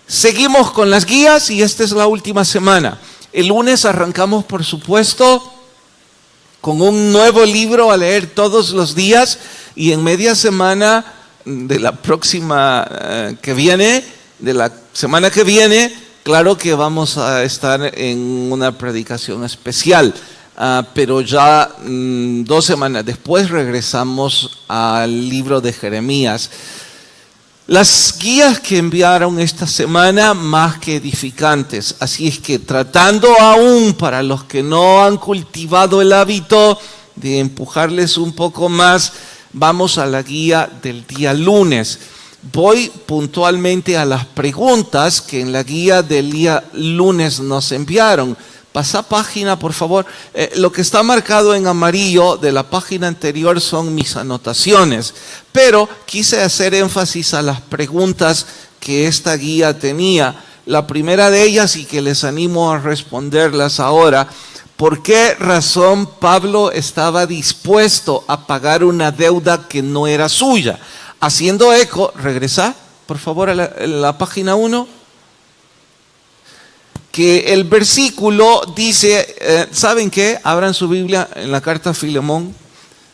Seguimos con las guías y esta es la última semana. El lunes arrancamos, por supuesto, con un nuevo libro a leer todos los días y en media semana de la próxima de la semana que viene, claro que vamos a estar en una predicación especial. Pero ya 2 semanas después regresamos al libro de Jeremías. Las guías que enviaron esta semana más que edificantes, así es que tratando aún para los que no han cultivado el hábito de empujarles un poco más, vamos a la guía del día lunes. Voy puntualmente a las preguntas que en la guía del día lunes nos enviaron. Pasa página, por favor. Lo que está marcado en amarillo de la página anterior son mis anotaciones, pero quise hacer énfasis a las preguntas que esta guía tenía. La primera de ellas, y que les animo a responderlas ahora: ¿por qué razón Pablo estaba dispuesto a pagar una deuda que no era suya? Haciendo eco, regresa, por favor, a la página 1. Que el versículo dice, ¿saben qué? Abran su Biblia en la carta a Filemón.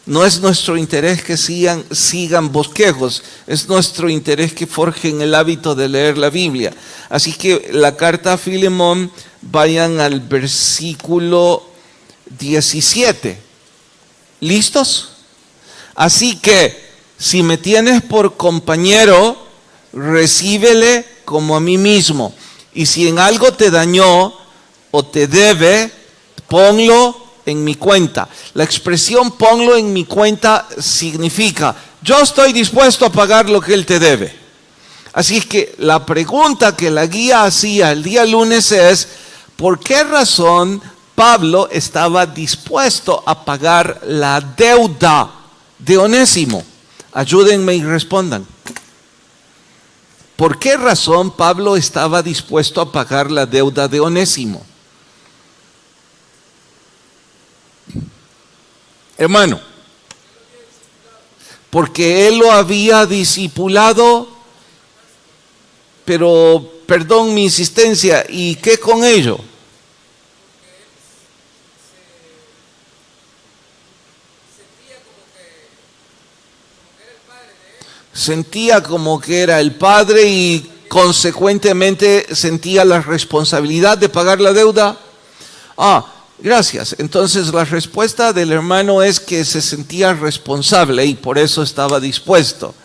No es nuestro interés que sigan bosquejos, es nuestro interés que forjen el hábito de leer la Biblia. Así que la carta a Filemón, vayan al versículo 17. ¿Listos? Así que, si me tienes por compañero, recíbele como a mí mismo. Y si en algo te dañó o te debe, ponlo en mi cuenta. La expresión ponlo en mi cuenta significa, yo estoy dispuesto a pagar lo que él te debe. Así es que la pregunta que la guía hacía el día lunes es, ¿por qué razón Pablo estaba dispuesto a pagar la deuda de Onésimo? Ayúdenme y respondan. ¿Por qué razón Pablo estaba dispuesto a pagar la deuda de Onésimo? Hermano, porque él lo había discipulado, pero, perdón mi insistencia, ¿y qué con ello? Sentía como que era el padre y consecuentemente sentía la responsabilidad de pagar la deuda. Gracias. Entonces la respuesta del hermano es que se sentía responsable y por eso estaba dispuesto.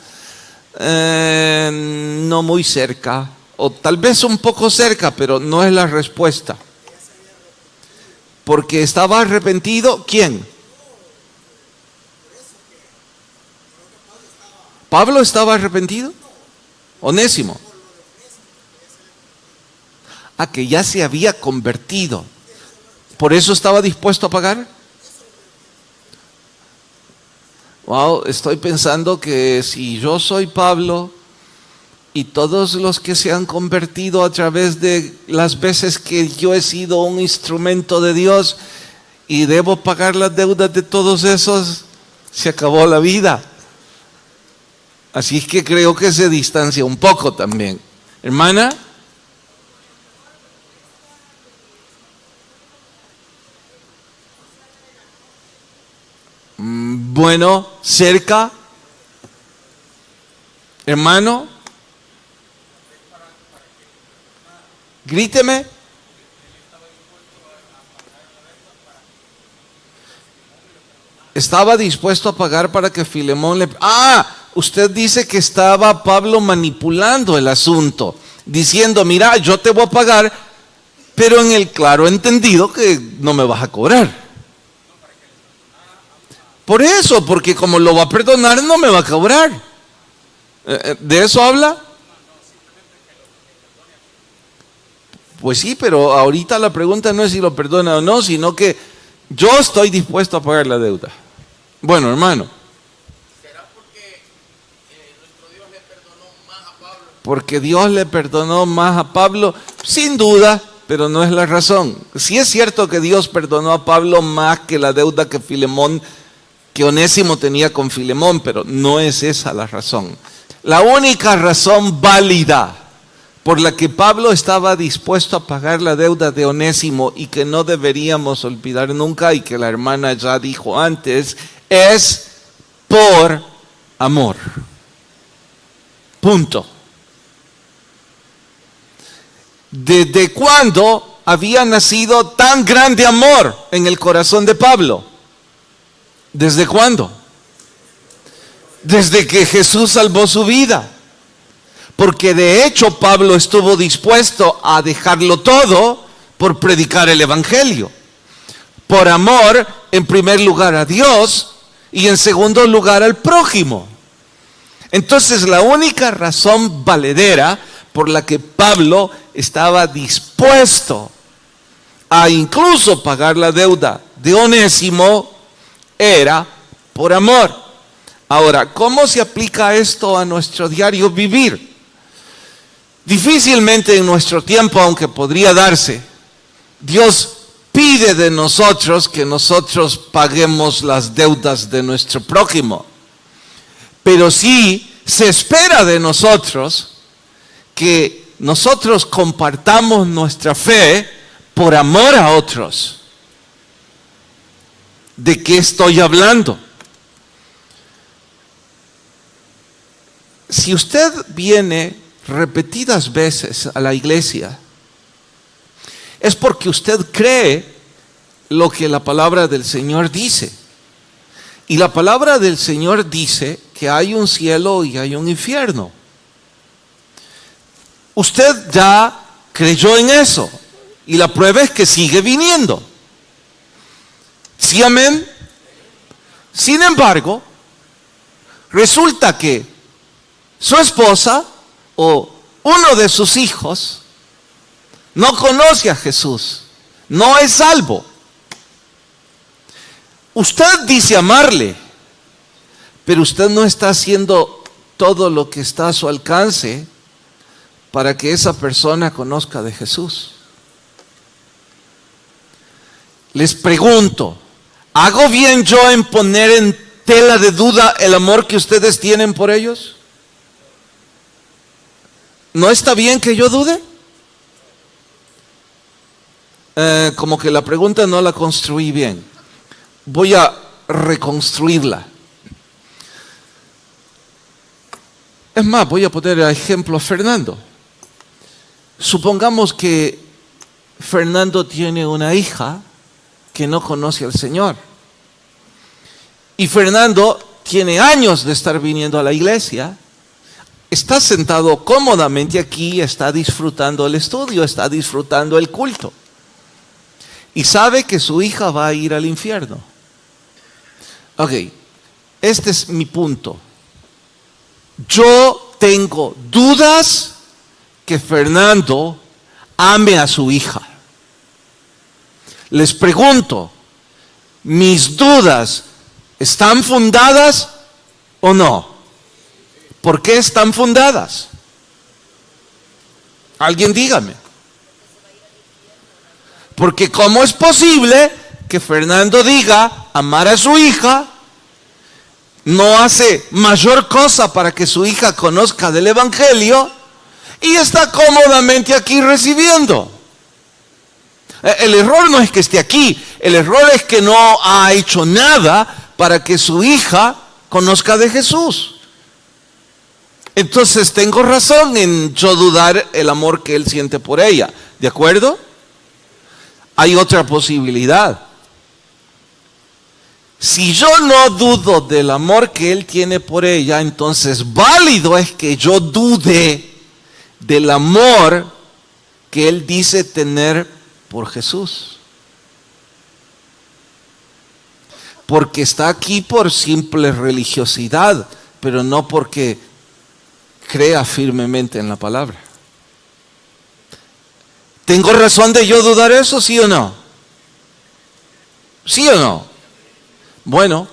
No muy cerca, o tal vez un poco cerca, pero no es la respuesta. Porque estaba arrepentido, ¿quién? ¿Pablo estaba arrepentido? Onésimo. Que ya se había convertido. ¿Por eso estaba dispuesto a pagar? Wow, estoy pensando que si yo soy Pablo y todos los que se han convertido a través de las veces que yo he sido un instrumento de Dios y debo pagar las deudas de todos esos, se acabó la vida. Así es que creo que se distancia un poco también. Hermana. Bueno, cerca. Hermano. Gríteme. Estaba dispuesto a pagar para que Filemón le... Usted dice que estaba Pablo manipulando el asunto, diciendo, mira, yo te voy a pagar, pero en el claro entendido que no me vas a cobrar. Por eso, porque como lo va a perdonar, no me va a cobrar. ¿De eso habla? Pues sí, pero ahorita la pregunta no es si lo perdona o no, sino que yo estoy dispuesto a pagar la deuda. Bueno, hermano. Porque Dios le perdonó más a Pablo, sin duda, pero no es la razón. Sí es cierto que Dios perdonó a Pablo más que la deuda que Onésimo tenía con Filemón, pero no es esa la razón. La única razón válida por la que Pablo estaba dispuesto a pagar la deuda de Onésimo y que no deberíamos olvidar nunca y que la hermana ya dijo antes, es por amor. Punto. ¿Desde cuándo había nacido tan grande amor en el corazón de Pablo? ¿Desde cuándo? Desde que Jesús salvó su vida. Porque de hecho Pablo estuvo dispuesto a dejarlo todo por predicar el evangelio. Por amor, en primer lugar a Dios y en segundo lugar al prójimo. Entonces la única razón valedera por la que Pablo estaba dispuesto a incluso pagar la deuda de Onésimo era por amor. Ahora, ¿cómo se aplica esto a nuestro diario vivir? Difícilmente en nuestro tiempo, aunque podría darse, Dios pide de nosotros que nosotros paguemos las deudas de nuestro prójimo. Pero sí se espera de nosotros que nosotros compartamos nuestra fe por amor a otros. ¿De qué estoy hablando? Si usted viene repetidas veces a la iglesia, es porque usted cree lo que la palabra del Señor dice. Y la palabra del Señor dice que hay un cielo y hay un infierno. Usted ya creyó en eso. Y la prueba es que sigue viniendo. ¿Sí, amén? Sin embargo, resulta que su esposa o uno de sus hijos no conoce a Jesús, no es salvo. Usted dice amarle, pero usted no está haciendo todo lo que está a su alcance para que esa persona conozca de Jesús. Les pregunto, ¿hago bien yo en poner en tela de duda el amor que ustedes tienen por ellos? ¿No está bien que yo dude? Como que la pregunta no la construí bien. Voy a reconstruirla. Es más, voy a poner a ejemplo a Fernando. Supongamos que Fernando tiene una hija que no conoce al Señor. Y Fernando tiene años de estar viniendo a la iglesia. Está sentado cómodamente aquí, está disfrutando el estudio, está disfrutando el culto. Y sabe que su hija va a ir al infierno. Ok, este es mi punto. Yo tengo dudas que Fernando ame a su hija. Les pregunto, ¿mis dudas están fundadas o no? ¿Por qué están fundadas? Alguien dígame. Porque ¿cómo es posible que Fernando diga amar a su hija, no hace mayor cosa para que su hija conozca del evangelio y está cómodamente aquí recibiendo? El error no es que esté aquí, el error es que no ha hecho nada para que su hija conozca de Jesús. Entonces tengo razón en yo dudar el amor que él siente por ella. ¿De acuerdo? Hay otra posibilidad. Si yo no dudo del amor que él tiene por ella, entonces válido es que yo dude del amor que él dice tener por Jesús. Porque está aquí por simple religiosidad, pero no porque crea firmemente en la palabra. ¿Tengo razón de yo dudar eso, sí o no? ¿Sí o no? Bueno,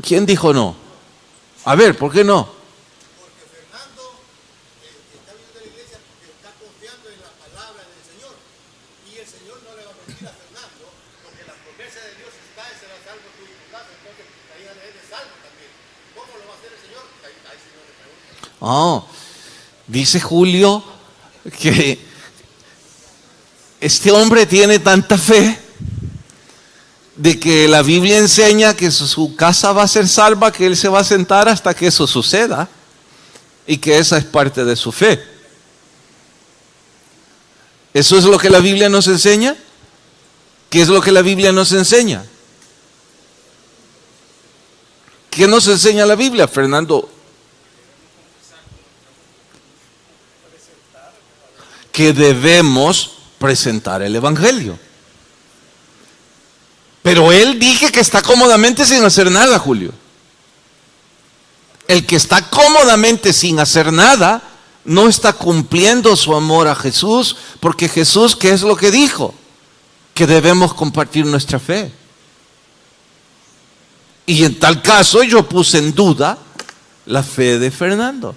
¿quién dijo no? A ver, ¿por qué no? Porque Fernando está viniendo a la iglesia porque está confiando en la palabra del Señor. Y el Señor no le va a mentir a Fernando, porque la promesa de Dios está y será salvo tú y tu casa. Entonces, la hija de él es salvo también. ¿Cómo lo va a hacer el Señor? Ahí el Señor le pregunta. Oh, Dice Julio que este hombre tiene tanta fe de que la Biblia enseña que su casa va a ser salva, que él se va a sentar hasta que eso suceda y que esa es parte de su fe. ¿Eso es lo que la Biblia nos enseña? ¿Qué es lo que la Biblia nos enseña? ¿Qué nos enseña la Biblia, Fernando? Que debemos presentar el Evangelio. Pero él dije que está cómodamente sin hacer nada, Julio. El que está cómodamente sin hacer nada no está cumpliendo su amor a Jesús, porque Jesús, ¿qué es lo que dijo? Que debemos compartir nuestra fe. Y en tal caso yo puse en duda la fe de Fernando.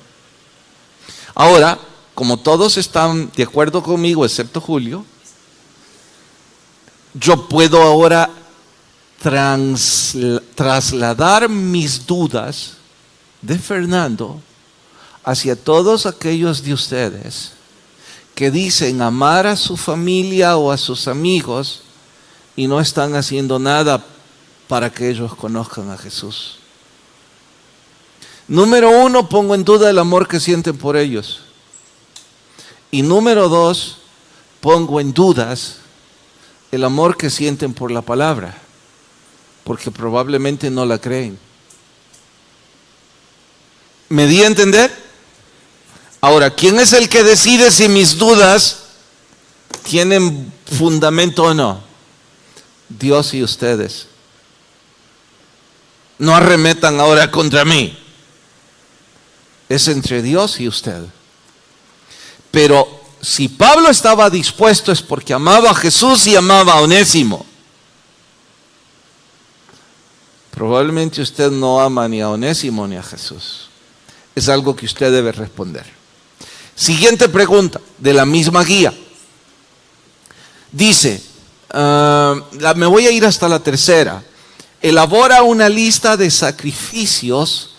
Ahora, como todos están de acuerdo conmigo, excepto Julio, yo puedo ahora trasladar mis dudas de Fernando hacia todos aquellos de ustedes que dicen amar a su familia o a sus amigos y no están haciendo nada para que ellos conozcan a Jesús. Número 1, pongo en duda el amor que sienten por ellos. Y número 2, pongo en dudas el amor que sienten por la palabra, porque probablemente no la creen. ¿Me di a entender? Ahora, ¿quién es el que decide si mis dudas tienen fundamento o no? Dios y ustedes. No arremetan ahora contra mí. Es entre Dios y usted. Pero si Pablo estaba dispuesto es porque amaba a Jesús y amaba a Onésimo. Probablemente usted no ama ni a Onésimo ni a Jesús. Es algo que usted debe responder. Siguiente pregunta, de la misma guía. Dice, me voy a ir hasta la tercera. Elabora una lista de sacrificios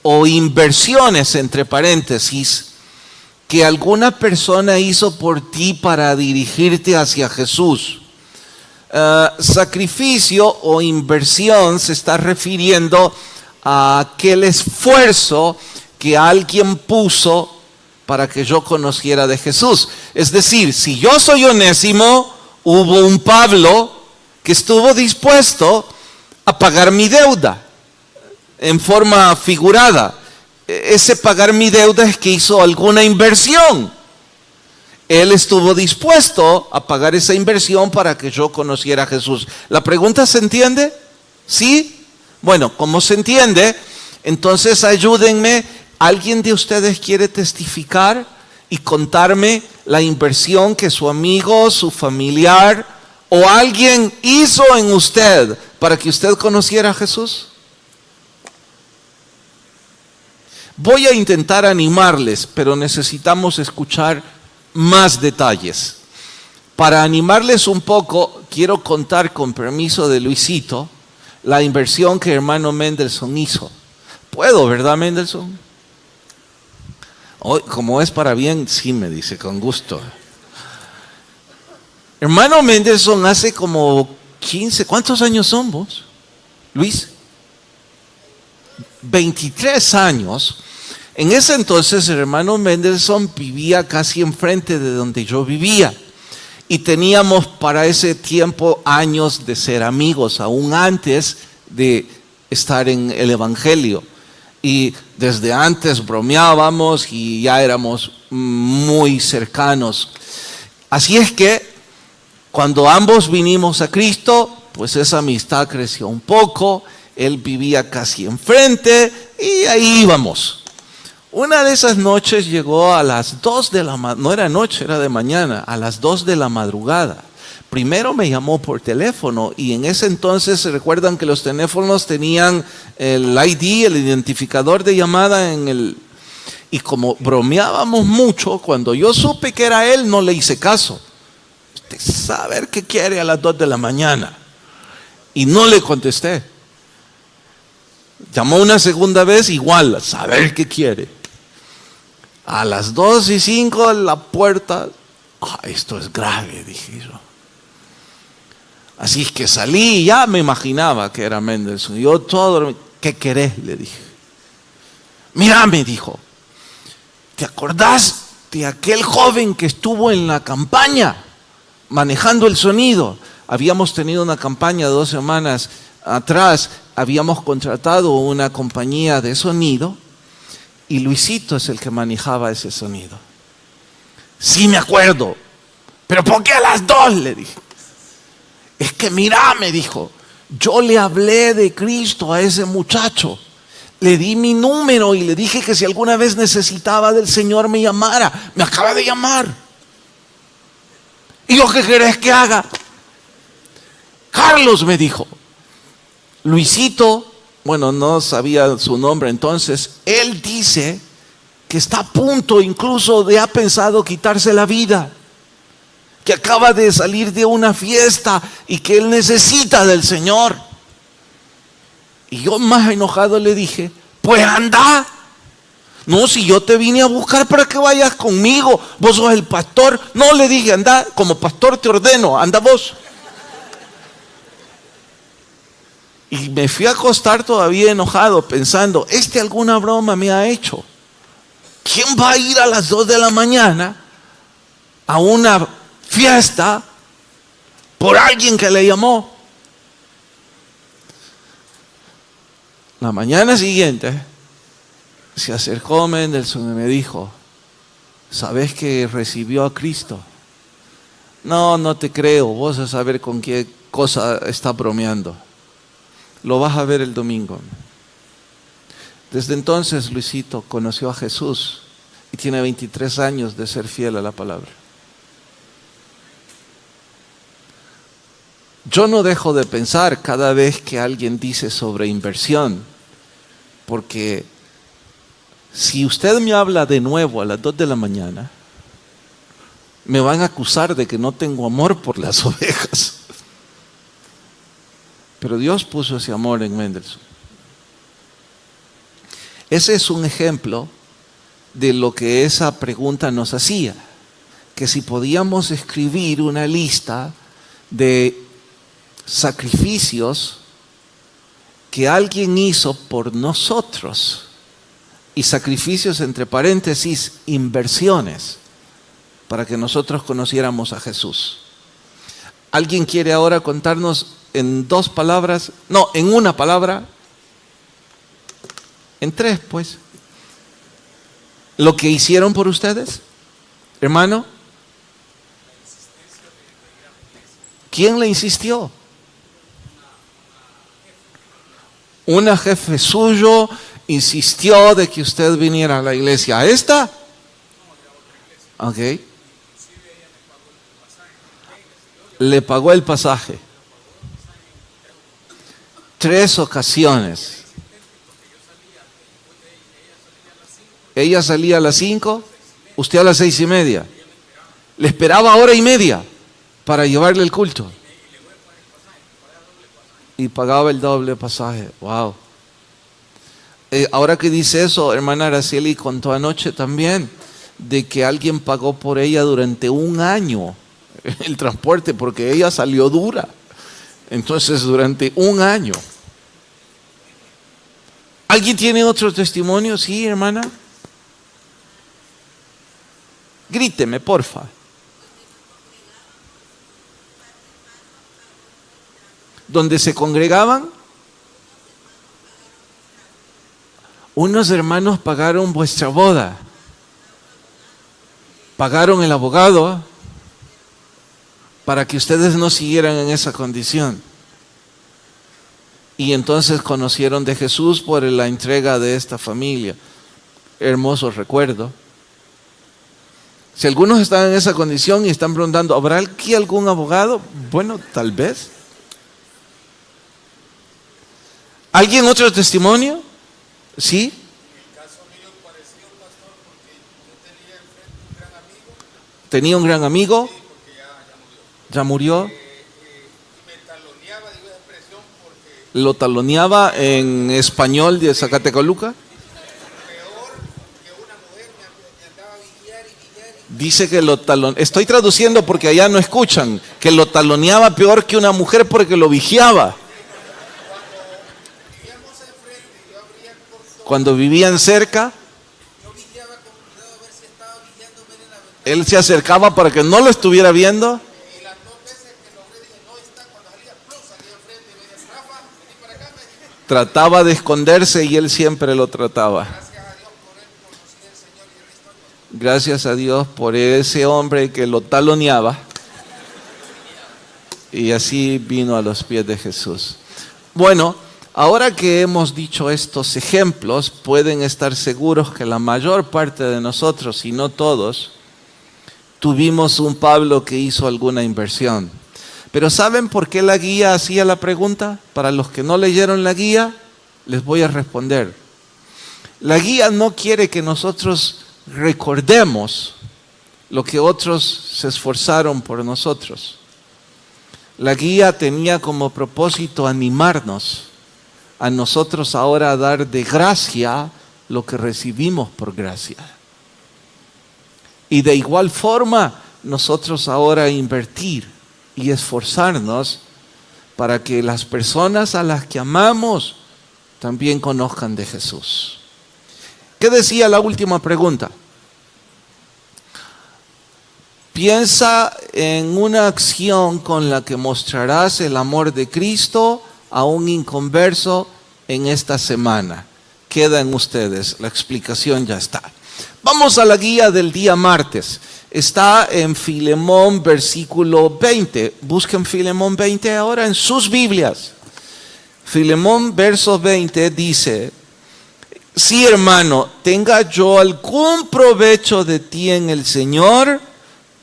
o inversiones, entre paréntesis, que alguna persona hizo por ti para dirigirte hacia Jesús. Sacrificio o inversión se está refiriendo a aquel esfuerzo que alguien puso para que yo conociera de Jesús. Es decir, si yo soy Onésimo, hubo un Pablo que estuvo dispuesto a pagar mi deuda en forma figurada. Ese pagar mi deuda es que hizo alguna inversión. Él estuvo dispuesto a pagar esa inversión para que yo conociera a Jesús. ¿La pregunta se entiende? ¿Sí? Bueno, como se entiende, entonces ayúdenme. ¿Alguien de ustedes quiere testificar y contarme la inversión que su amigo, su familiar o alguien hizo en usted para que usted conociera a Jesús? Voy a intentar animarles, pero necesitamos escuchar más detalles. Para animarles un poco, quiero contar, con permiso de Luisito, la inversión que hermano Mendelssohn hizo. ¿Puedo, verdad, Mendelssohn? Como es para bien, sí, me dice, con gusto. Hermano Mendelssohn hace como 15, ¿cuántos años son vos, Luis? 23 años. En ese entonces el hermano Mendelssohn vivía casi enfrente de donde yo vivía. Y teníamos para ese tiempo años de ser amigos, aún antes de estar en el Evangelio. Y desde antes bromeábamos y ya éramos muy cercanos. Así es que cuando ambos vinimos a Cristo, pues esa amistad creció un poco. Él vivía casi enfrente y ahí íbamos. Una de esas noches llegó a las 2 de la madrugada, no era noche, era de mañana, a las 2 de la madrugada. Primero me llamó por teléfono y en ese entonces recuerdan que los teléfonos tenían el ID, el identificador de llamada y como bromeábamos mucho, cuando yo supe que era él no le hice caso. Usted sabe qué quiere a las 2 de la mañana y no le contesté. Llamó una segunda vez, igual, saber qué quiere. A las 2:05 la puerta. Esto es grave, dije yo. Así es que salí y ya me imaginaba que era Mendelssohn. Yo todo, ¿qué querés? Le dije. Mira, me dijo, ¿te acordás de aquel joven que estuvo en la campaña manejando el sonido? Habíamos tenido una campaña 2 semanas atrás, habíamos contratado una compañía de sonido y Luisito es el que manejaba ese sonido. Sí, me acuerdo. ¿Pero por qué a las 2? Le dije. Es que mira, me dijo, yo le hablé de Cristo a ese muchacho. Le di mi número y le dije que si alguna vez necesitaba del Señor me llamara. Me acaba de llamar. ¿Y yo qué querés que haga? Carlos me dijo. Luisito, bueno, no sabía su nombre entonces, él dice que está a punto incluso de ha pensado quitarse la vida, que acaba de salir de una fiesta y que él necesita del Señor. Y yo más enojado le dije, pues anda. No, si yo te vine a buscar para que vayas conmigo, vos sos el pastor. No, le dije, anda, como pastor te ordeno, anda vos. Y me fui a acostar todavía enojado, pensando, alguna broma me ha hecho. ¿Quién va a ir a las 2 de la mañana a una fiesta por alguien que le llamó? La mañana siguiente se acercó Mendelssohn y me dijo, ¿sabes que recibió a Cristo? No, no te creo, vos a saber con qué cosa está bromeando. Lo vas a ver el domingo. Desde entonces Luisito conoció a Jesús y tiene 23 años de ser fiel a la palabra. Yo no dejo de pensar cada vez que alguien dice sobre inversión, porque si usted me habla de nuevo a las 2 de la mañana, me van a acusar de que no tengo amor por las ovejas. Pero Dios puso ese amor en Mendelssohn. Ese es un ejemplo de lo que esa pregunta nos hacía, que si podíamos escribir una lista de sacrificios que alguien hizo por nosotros, y sacrificios entre paréntesis, inversiones, para que nosotros conociéramos a Jesús. ¿Alguien quiere ahora contarnos en 2 palabras? No, en 1 palabra. En 3, pues. ¿Lo que hicieron por ustedes? Hermano. ¿Quién le insistió? Una jefe suyo insistió de que usted viniera a la iglesia. ¿A esta? Ok. Le pagó el pasaje. 3 ocasiones. Ella salía a las 5, usted a las 6:30. Le esperaba 1:30 para llevarle el culto. Y pagaba el doble pasaje. Wow. Ahora que dice eso, hermana Araceli contó anoche también de que alguien pagó por ella durante 1 año el transporte porque ella salió dura. Entonces, durante 1 año. ¿Alguien tiene otro testimonio? Sí, hermana. Gríteme, porfa. ¿Dónde se congregaban? Unos hermanos pagaron vuestra boda. Pagaron el abogado para que ustedes no siguieran en esa condición. Y entonces conocieron de Jesús por la entrega de esta familia. Hermoso recuerdo. Si algunos están en esa condición y están preguntando, ¿habrá aquí algún abogado? Bueno, tal vez. ¿Alguien otro testimonio? ¿Sí? En el caso mío pareció, pastor, porque yo tenía enfrente un gran amigo. ¿Tenía un gran amigo? Sí, porque ya murió. ¿Ya murió? Y me taloneaba, digo esa expresión, porque ¿Lo taloneaba en español de Zacatecoluca? peor que una mujer me andaba Dice que lo taloneaba, estoy traduciendo porque allá no escuchan, que lo taloneaba peor que una mujer porque lo vigiaba. Cuando vivían cerca, él se acercaba para que no lo estuviera viendo. Trataba de esconderse y él siempre lo trataba. Gracias a Dios por ese hombre que lo taloneaba. Y así vino a los pies de Jesús. Bueno, ahora que hemos dicho estos ejemplos, pueden estar seguros que la mayor parte de nosotros, si no todos, tuvimos un Pablo que hizo alguna inversión. Pero ¿saben por qué la guía hacía la pregunta? Para los que no leyeron la guía, les voy a responder. La guía no quiere que nosotros recordemos lo que otros se esforzaron por nosotros. La guía tenía como propósito animarnos a nosotros ahora a dar de gracia lo que recibimos por gracia. Y de igual forma, nosotros ahora invertir y esforzarnos para que las personas a las que amamos también conozcan de Jesús. ¿Qué decía la última pregunta? Piensa en una acción con la que mostrarás el amor de Cristo a un inconverso en esta semana. Queda en ustedes, la explicación ya está. Vamos a la guía del día martes. Está en Filemón versículo 20. Busquen Filemón 20 ahora en sus Biblias. Filemón verso 20 dice: sí, hermano, tenga yo algún provecho de ti en el Señor,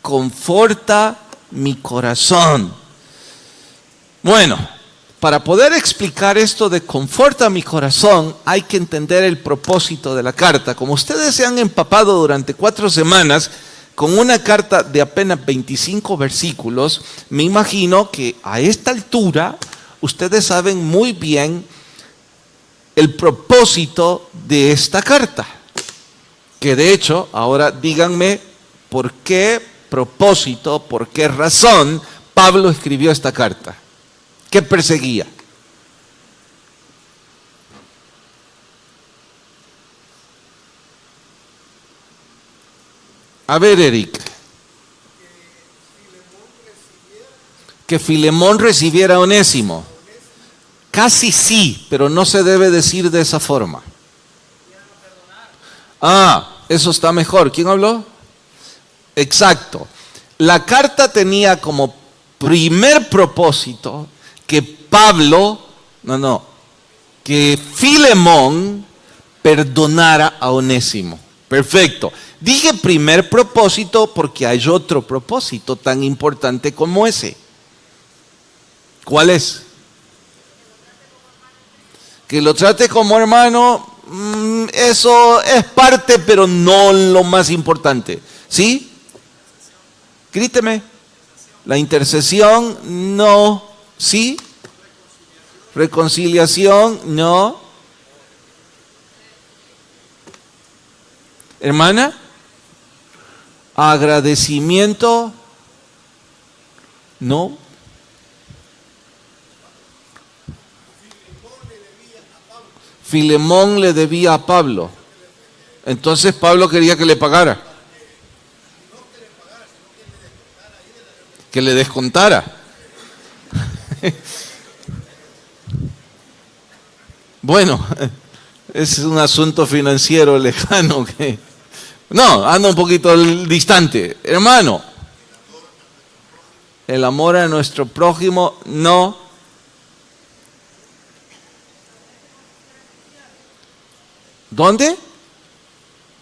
conforta mi corazón. Bueno, para poder explicar esto de conforta mi corazón, hay que entender el propósito de la carta. Como ustedes se han empapado durante 4 semanas con una carta de apenas 25 versículos, me imagino que a esta altura ustedes saben muy bien el propósito de esta carta. Que de hecho, ahora díganme por qué propósito, por qué razón Pablo escribió esta carta. ¿Qué perseguía? A ver, Eric. Que Filemón recibiera a Onésimo. Casi sí, pero no se debe decir de esa forma. Eso está mejor. ¿Quién habló? Exacto. La carta tenía como primer propósito que Filemón perdonara a Onésimo. Perfecto. Dije primer propósito porque hay otro propósito tan importante como ese. ¿Cuál es? Que lo trate como hermano, eso es parte, pero no lo más importante. ¿Sí? Gríteme. La intercesión, no. ¿Sí? Reconciliación, no. Hermana, agradecimiento, no. Filemón le debía a Pablo. Entonces Pablo quería que le pagara. Que le descontara. Bueno, es un asunto financiero lejano que... No, anda un poquito distante. Hermano, el amor a nuestro prójimo, no. ¿Dónde?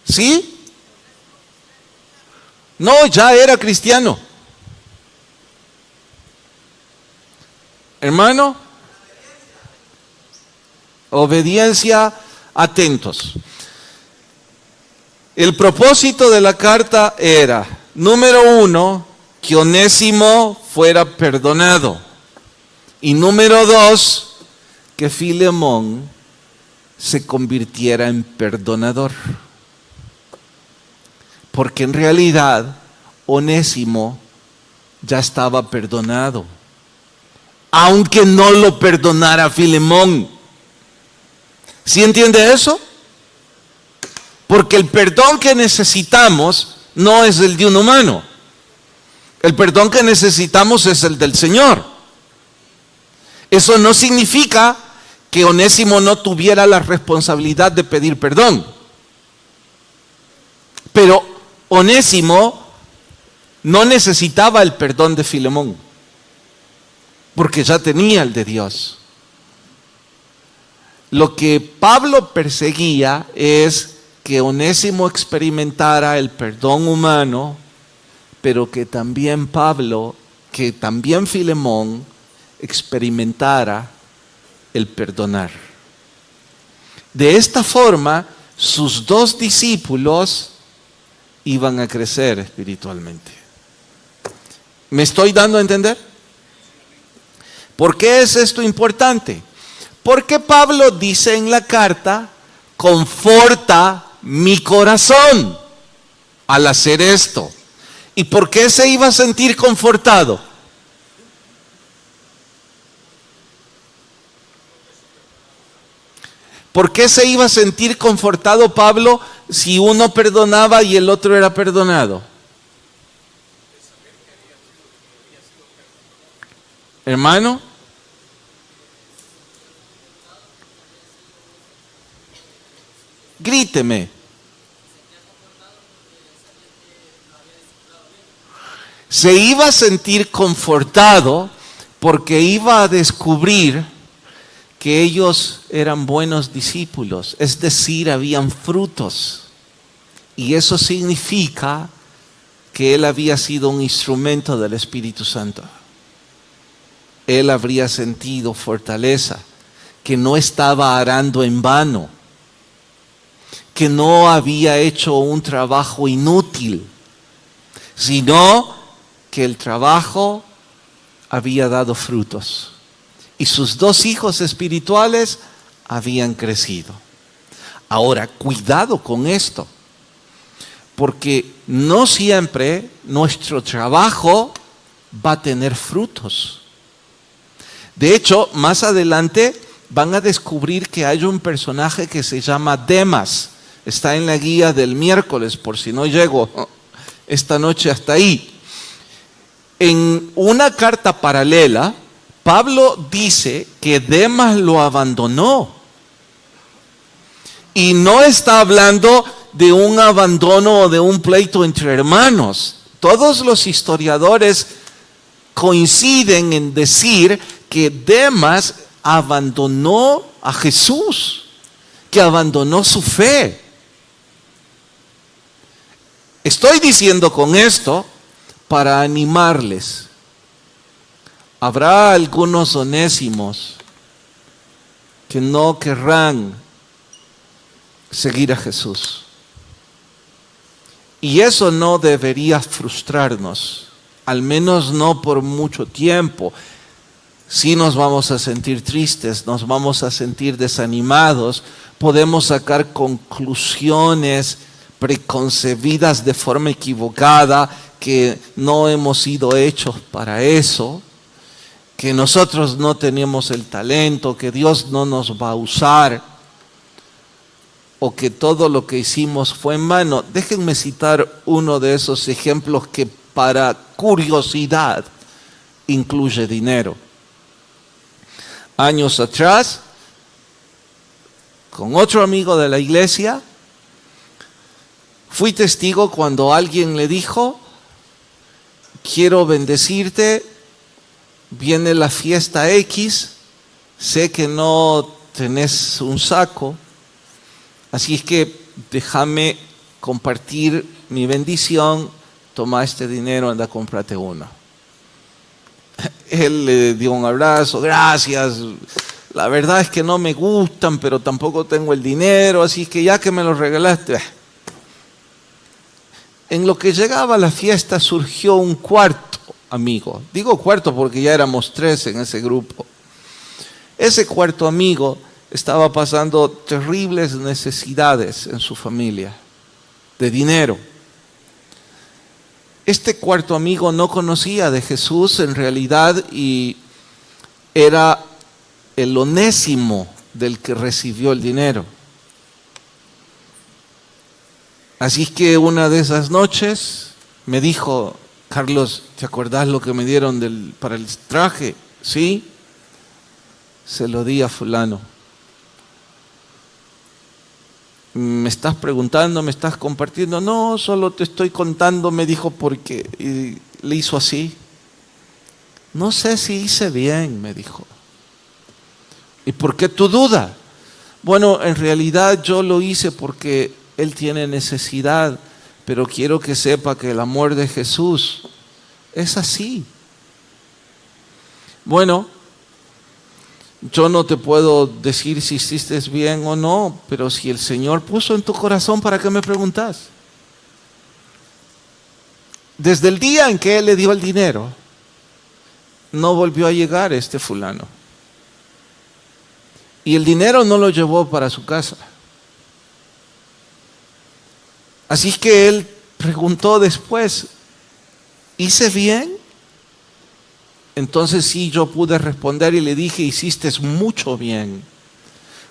¿Sí? No, ya era cristiano. Hermano, obediencia, atentos. El propósito de la carta era, número 1, que Onésimo fuera perdonado. Y número 2, que Filemón se convirtiera en perdonador. Porque en realidad Onésimo ya estaba perdonado, aunque no lo perdonara Filemón. ¿Sí entiende eso? Porque el perdón que necesitamos no es el de un humano. El perdón que necesitamos es el del Señor. Eso no significa que Onésimo no tuviera la responsabilidad de pedir perdón. Pero Onésimo no necesitaba el perdón de Filemón, porque ya tenía el de Dios. Lo que Pablo perseguía es que Onésimo experimentara el perdón humano, pero que también Filemón experimentara el perdonar. De esta forma, sus dos discípulos iban a crecer espiritualmente. ¿Me estoy dando a entender? ¿Por qué es esto importante? Porque Pablo dice en la carta, conforta mi corazón al hacer esto. ¿Y por qué se iba a sentir confortado? ¿Por qué se iba a sentir confortado Pablo si uno perdonaba y el otro era perdonado? Hermano, gríteme. Se iba a sentir confortado porque iba a descubrir que ellos eran buenos discípulos, es decir, habían frutos. Y eso significa que él había sido un instrumento del Espíritu Santo. Él habría sentido fortaleza, que no estaba arando en vano, que no había hecho un trabajo inútil, sino que el trabajo había dado frutos. Y sus dos hijos espirituales habían crecido. Ahora, cuidado con esto, porque no siempre nuestro trabajo va a tener frutos. De hecho, más adelante van a descubrir que hay un personaje que se llama Demas. Está en la guía del miércoles, por si no llego esta noche hasta ahí. En una carta paralela, Pablo dice que Demas lo abandonó. Y no está hablando de un abandono o de un pleito entre hermanos. Todos los historiadores coinciden en decir que Demas abandonó a Jesús, que abandonó su fe. Estoy diciendo con esto para animarles. Habrá algunos onésimos que no querrán seguir a Jesús. Y eso no debería frustrarnos, al menos no por mucho tiempo. Sí nos vamos a sentir tristes, nos vamos a sentir desanimados, podemos sacar conclusiones preconcebidas de forma equivocada, que no hemos sido hechos para eso, que nosotros no tenemos el talento, que Dios no nos va a usar, o que todo lo que hicimos fue en vano. Déjenme citar uno de esos ejemplos que para curiosidad incluye dinero. Años atrás, con otro amigo de la iglesia, fui testigo cuando alguien le dijo: quiero bendecirte, viene la fiesta X, sé que no tenés un saco, así es que déjame compartir mi bendición, toma este dinero, anda, cómprate uno. Él le dio un abrazo, gracias, la verdad es que no me gustan, pero tampoco tengo el dinero, así que ya que me lo regalaste. En lo que llegaba a la fiesta surgió un cuarto amigo. Digo cuarto porque ya éramos 3 en ese grupo. Ese cuarto amigo estaba pasando terribles necesidades en su familia, de dinero. Este cuarto amigo no conocía de Jesús en realidad y era el Onésimo del que recibió el dinero. Así que una de esas noches me dijo: Carlos, ¿te acordás lo que me dieron para el traje? Sí, se lo di a fulano. ¿Me estás preguntando, me estás compartiendo? No, solo te estoy contando, me dijo, porque le hizo así. No sé si hice bien, me dijo. ¿Y por qué tu duda? Bueno, en realidad yo lo hice porque él tiene necesidad, pero quiero que sepa que el amor de Jesús es así. Bueno, yo no te puedo decir si hiciste bien o no, pero si el Señor puso en tu corazón, ¿para qué me preguntas? Desde el día en que Él le dio el dinero, no volvió a llegar este fulano. Y el dinero no lo llevó para su casa. Así que él preguntó después: ¿hice bien? Entonces sí, yo pude responder y le dije: hiciste mucho bien,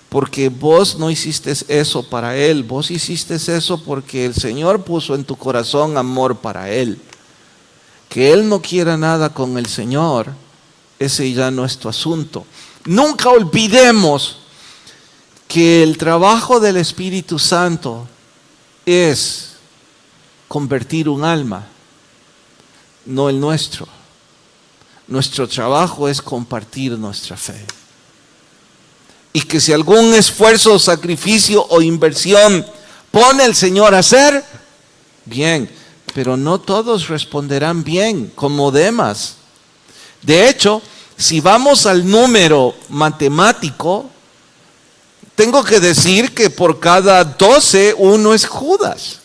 porque vos no hiciste eso para él, vos hiciste eso porque el Señor puso en tu corazón amor para él. Que él no quiera nada con el Señor, ese ya no es tu asunto. Nunca olvidemos que el trabajo del Espíritu Santo es convertir un alma, no el nuestro. Nuestro trabajo es compartir nuestra fe. Y que si algún esfuerzo, sacrificio o inversión pone el Señor a hacer, bien, pero no todos responderán bien, como Demas. De hecho, si vamos al número matemático, tengo que decir que por cada 12, uno es Judas.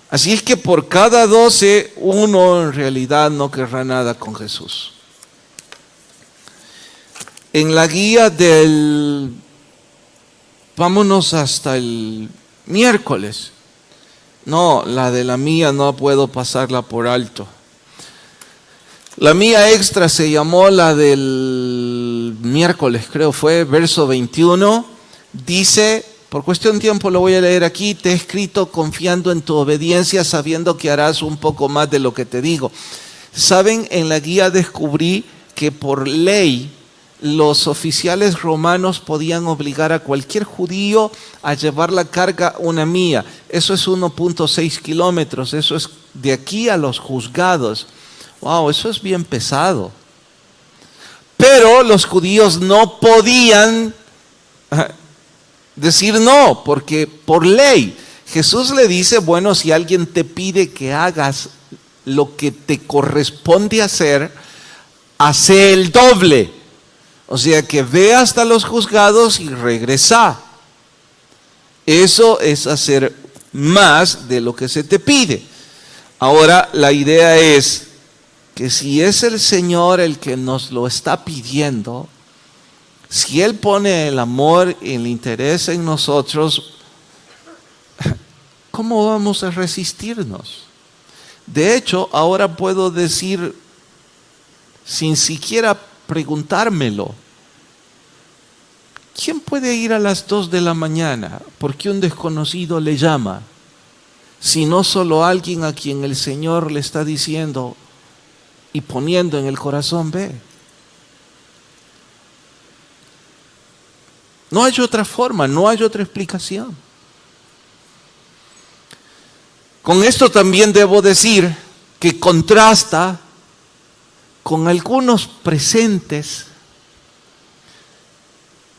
Así es que por cada 12, uno en realidad no querrá nada con Jesús. En la guía vámonos hasta el miércoles. No, la de la mía no puedo pasarla por alto. La mía extra se llamó la del miércoles, creo fue, verso 21. Dice, por cuestión de tiempo lo voy a leer aquí: te he escrito confiando en tu obediencia, sabiendo que harás un poco más de lo que te digo. Saben, en la guía descubrí que por ley los oficiales romanos podían obligar a cualquier judío a llevar la carga una milla. Eso es 1.6 kilómetros, eso es de aquí a los juzgados. Wow, eso es bien pesado. Pero los judíos no podían decir no, porque por ley Jesús le dice: bueno, si alguien te pide que hagas lo que te corresponde hacer, hace el doble. O sea que ve hasta los juzgados y regresa. Eso es hacer más de lo que se te pide. Ahora la idea es que si es el Señor el que nos lo está pidiendo, si Él pone el amor y el interés en nosotros, ¿cómo vamos a resistirnos? De hecho, ahora puedo decir, sin siquiera preguntármelo: ¿quién puede ir a las 2 de la mañana porque un desconocido le llama? Si no solo alguien a quien el Señor le está diciendo y poniendo en el corazón: ve. No hay otra forma, no hay otra explicación. Con esto también debo decir que contrasta con algunos presentes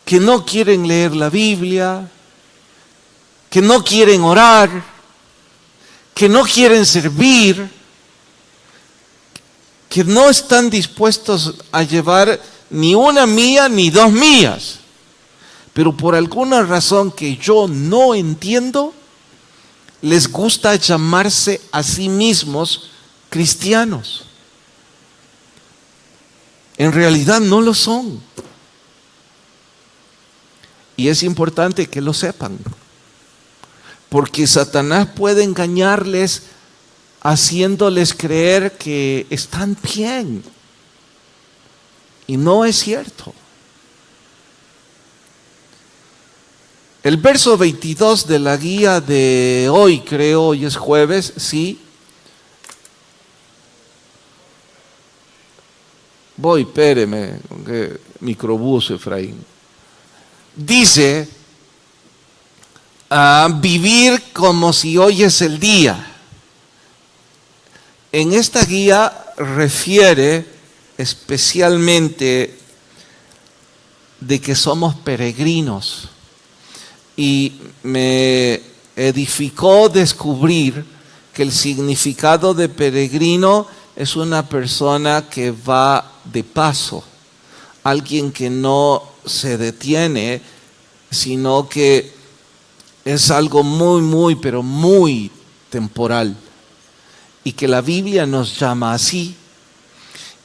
que no quieren leer la Biblia, que no quieren orar, que no quieren servir, que no están dispuestos a llevar ni una milla ni 2 millas, pero por alguna razón que yo no entiendo, les gusta llamarse a sí mismos cristianos. En realidad no lo son. Y es importante que lo sepan, porque Satanás puede engañarles haciéndoles creer que están bien. Y no es cierto. El verso 22 de la guía de hoy, creo, hoy es jueves, sí. Espéreme, que microbús, Efraín. Dice, vivir como si hoy es el día. En esta guía refiere especialmente de que somos peregrinos. Y me edificó descubrir que el significado de peregrino es una persona que va de paso, alguien que no se detiene, sino que es algo muy, pero muy temporal. Y que la Biblia nos llama así.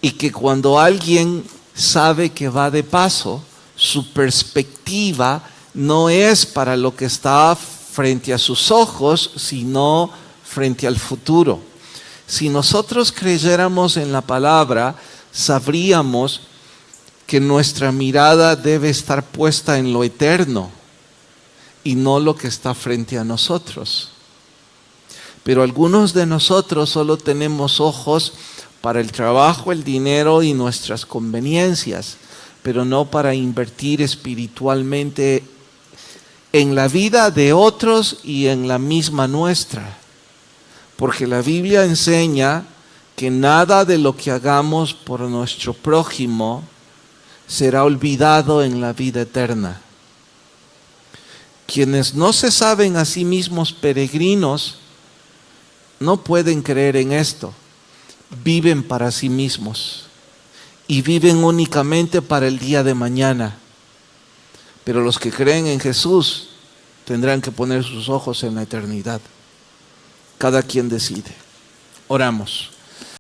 Y que cuando alguien sabe que va de paso, su perspectiva no es para lo que está frente a sus ojos, sino frente al futuro. Si nosotros creyéramos en la palabra, sabríamos que nuestra mirada debe estar puesta en lo eterno y no lo que está frente a nosotros. Pero algunos de nosotros solo tenemos ojos para el trabajo, el dinero y nuestras conveniencias, pero no para invertir espiritualmente en la vida de otros y en la misma nuestra. Porque la Biblia enseña que nada de lo que hagamos por nuestro prójimo será olvidado en la vida eterna. Quienes no se saben a sí mismos peregrinos no pueden creer en esto. Viven para sí mismos y viven únicamente para el día de mañana. Pero los que creen en Jesús tendrán que poner sus ojos en la eternidad. Cada quien decide. Oramos.